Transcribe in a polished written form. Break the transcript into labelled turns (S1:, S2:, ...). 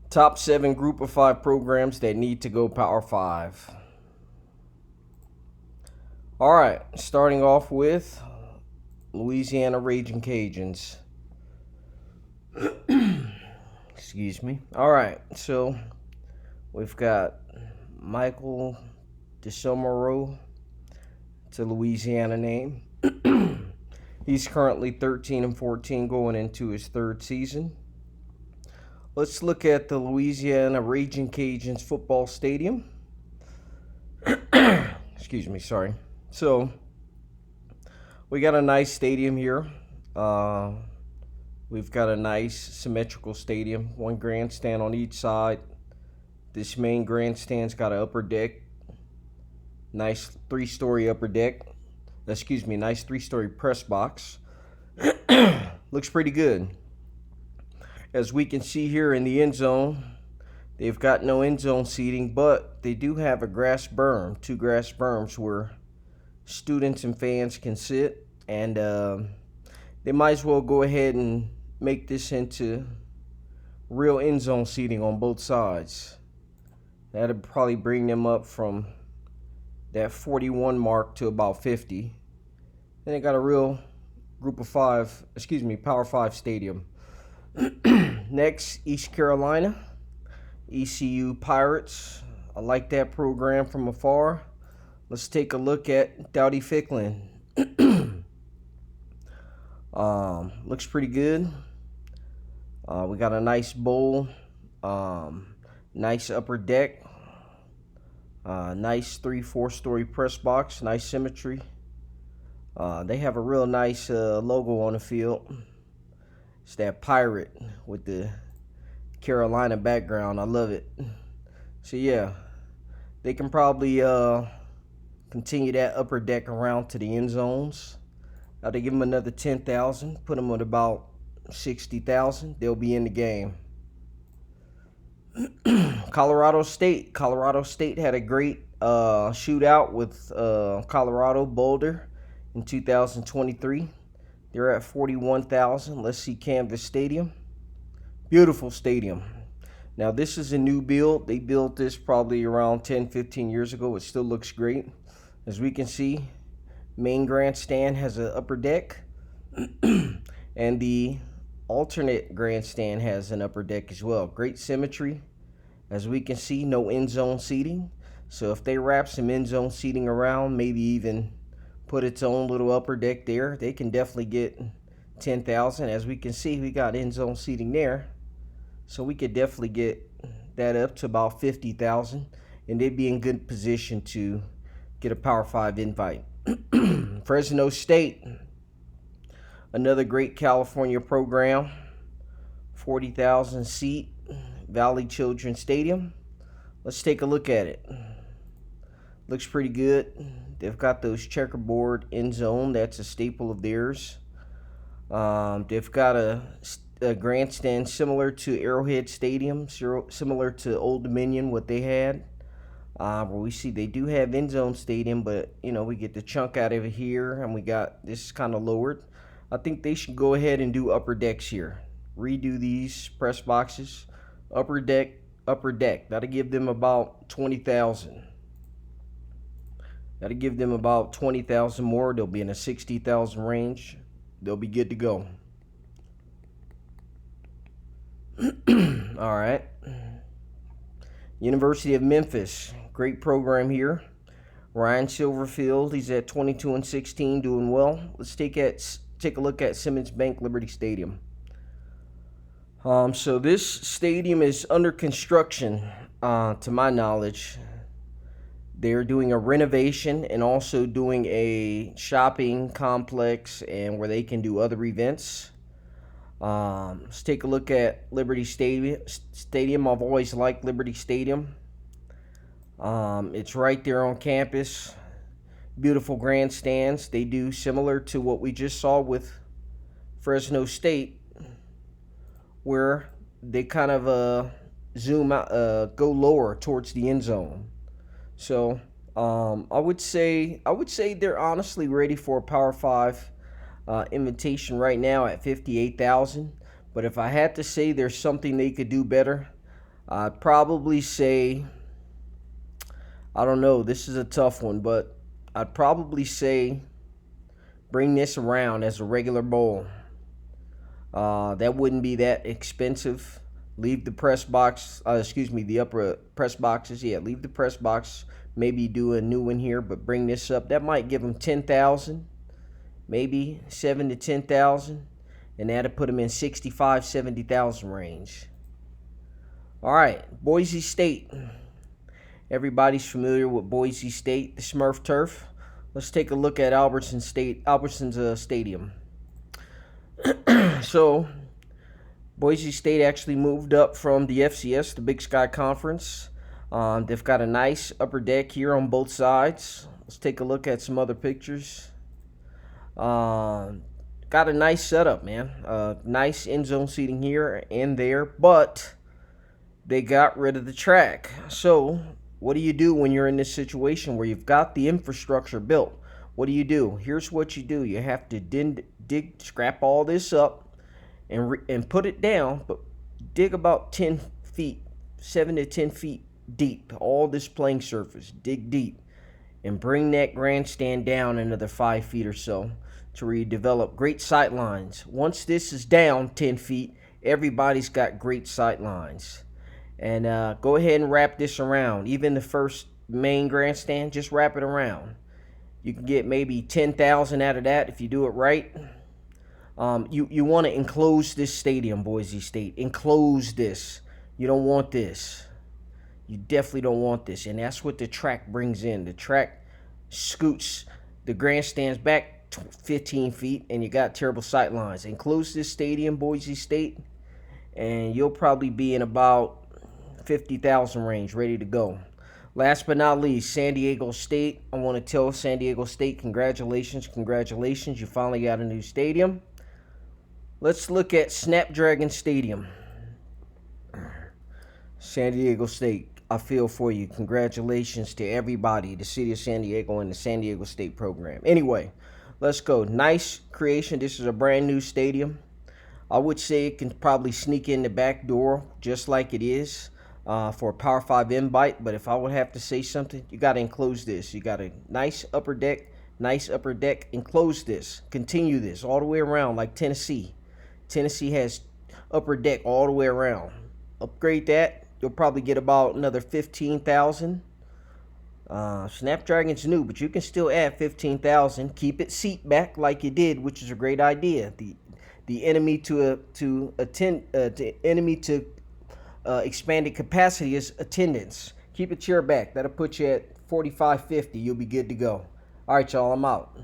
S1: Top 7 Group of 5 programs that need to go Power 5. Alright, starting off with Louisiana Raging Cajuns. Excuse me. Alright, so we've got Michael DeSomero. It's a Louisiana name. He's currently 13-14 going into his third season. Let's look at the Louisiana Raging Cajuns football stadium. Excuse me, sorry. So, we got a nice stadium here. We've got a nice symmetrical stadium. One grandstand on each side. This main grandstand's got an upper deck. Nice three-story upper deck. Nice three-story press box. Looks pretty good. As we can see here in the end zone, they've got no end zone seating, but they do have a grass berm, 2 grass berms where students and fans can sit, and they might as well go ahead and make this into real end zone seating on both sides. That'll probably bring them up from that 41 mark to about 50. Then they got a real Power 5 stadium. Next, East Carolina, ECU Pirates. I like that program from afar. Let's take a look at Dowdy Ficklin. Looks pretty good. We got a nice bowl, nice upper deck, nice 3-4 story press box, nice symmetry. They have a real nice logo on the field. It's that pirate with the Carolina background. I love it. So yeah, they can probably continue that upper deck around to the end zones. They give them another 10,000, put them at about 60,000. They'll be in the game. Colorado State. Colorado State had a great shootout with Colorado Boulder in 2023. They're at 41,000. Let's see Canvas Stadium. Beautiful stadium. Now this is a new build. They built this probably around 10-15 years ago. It still looks great. As we can see, main grandstand has an upper deck. And the alternate grandstand has an upper deck as well. Great symmetry. As we can see, no end zone seating. So if they wrap some end zone seating around, maybe even put its own little upper deck there, they can definitely get 10,000. As we can see, we got end zone seating there. So we could definitely get that up to about 50,000. And they'd be in good position to get a Power 5 invite. Fresno State, another great California program. 40,000 seat Valley Children's Stadium. Let's take a look at it. Looks pretty good. They've got those checkerboard end zone. That's a staple of theirs. They've got a grandstand similar to Arrowhead Stadium, similar to Old Dominion, what they had. Where we see they do have end zone stadium, but we get the chunk out of it here, and we got this kind of lowered. I think they should go ahead and do upper decks here. Redo these press boxes. Upper deck. That'll give them about 20,000. That'll give them about 20,000 more. They'll be in a 60,000 range. They'll be good to go. All right. University of Memphis. Great program here. Ryan Silverfield. He's at 22-16, doing well. Let's take a look at Simmons Bank Liberty Stadium. So this stadium is under construction, to my knowledge. They're doing a renovation and also doing a shopping complex and where they can do other events. Let's take a look at Liberty Stadium. I've always liked Liberty Stadium. It's right there on campus. Beautiful grandstands. They do similar to what we just saw with Fresno State, where they kind of zoom out, go lower towards the end zone. So I would say they're honestly ready for a Power 5 invitation right now at 58,000. But if I had to say there's something they could do better, I'd probably say, I don't know, this is a tough one, but I'd probably say bring this around as a regular bowl. That wouldn't be that expensive. Leave the press box, the upper press boxes. Yeah, leave the press box. Maybe do a new one here, but bring this up. That might give them 10,000, maybe 7 to 10,000, and that'll put them in 65, 70,000 range. All right, Boise State. Everybody's familiar with Boise State, the Smurf turf. Let's take a look at Albertson's stadium. So, Boise State actually moved up from the FCS, the Big Sky Conference. They've got a nice upper deck here on both sides. Let's take a look at some other pictures. Got a nice setup, man. Nice end zone seating here and there, but they got rid of the track. So, what do you do when you're in this situation where you've got the infrastructure built? What do you do? Here's what you do. You have to scrap all this up and put it down, but dig about 10 feet, 7 to 10 feet deep, all this playing surface. Dig deep and bring that grandstand down another 5 feet or so to where you develop great sight lines. Once this is down 10 feet, everybody's got great sight lines. And go ahead and wrap this around. Even the first main grandstand, just wrap it around. You can get maybe 10,000 out of that if you do it right. You want to enclose this stadium, Boise State. Enclose this. You don't want this. You definitely don't want this. And that's what the track brings in. The track scoots the grandstands back 15 feet, and you got terrible sight lines. Enclose this stadium, Boise State, and you'll probably be in about 50,000 range, ready to go. Last but not least, San Diego State. I want to tell San Diego State, congratulations. You finally got a new stadium. Let's look at Snapdragon Stadium. San Diego State, I feel for you. Congratulations to everybody, the city of San Diego and the San Diego State program. Anyway, let's go. Nice creation. This is a brand new stadium. I would say it can probably sneak in the back door just like it is for a Power 5 invite. But if I would have to say something, you got to enclose this. You got a nice upper deck. Enclose this. Continue this all the way around like Tennessee. Tennessee has upper deck all the way around. Upgrade that. You'll probably get about another 15,000. Snapdragon's new, but you can still add 15,000. Keep it seat back like you did, which is a great idea. The enemy to expanded capacity is attendance. Keep a chair back. That'll put you at 45, 50. You'll be good to go. All right, y'all. I'm out.